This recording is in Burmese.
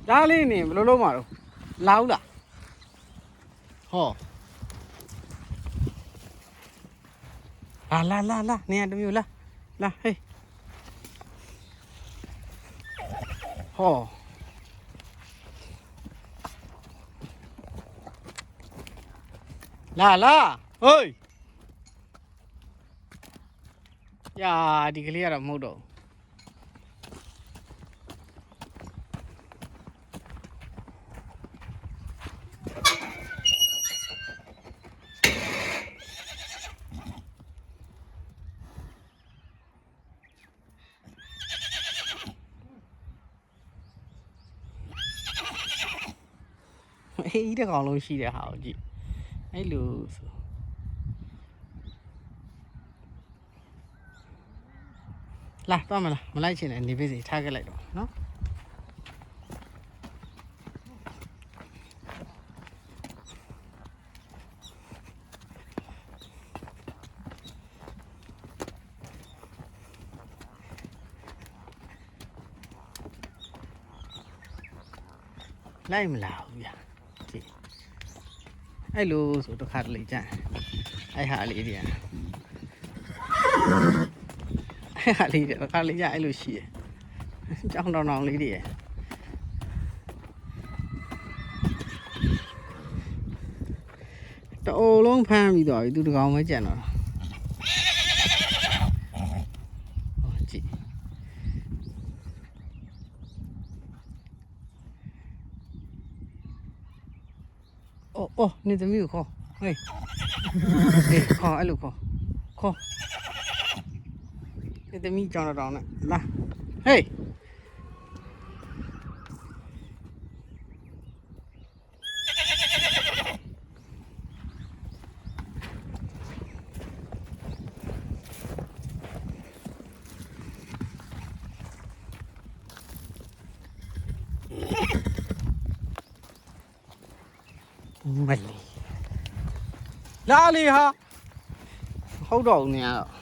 ဒါလေးနေဘယ်လိုလုပ်မှာတော့လာဦးလားဟောလာနေရတမျိုးလာဟေးဟောလာဟေးယာဒီကလေးကတော့မဟုတ်တော့အေးဒီကောင်လုံးရှိတဲ့ဟာကိုကြည့်အဲ့လိုဆိုလာတော့မလားမလိုက်ချင်တယ်နေပေးစီထားခဲ့လိုက်တော့နော်လိုက်မလာဘူးဗျာကြည့်အဲ့လိုဆိုတစ်ခါတလေကြာအဲ့ဟာလေးတွေကအဲ့ဟာလေးတွေတစ်ခါလေကြာအဲ့လိုရှိတယ်ကြောင်တောင်လေးတွေတအိုလုံးဖမ်းပြီးတော့သူတကောင်ပဲကြံတော့ဟောကြည့်哦，你怎么有ခေါ်ဟေးခေါ်အဲ့လိုခေါ်你သမီးကြောင်တောင်နဲ့လာဟေးမလီလာလီဟာဟုတ်တော့နေရတော့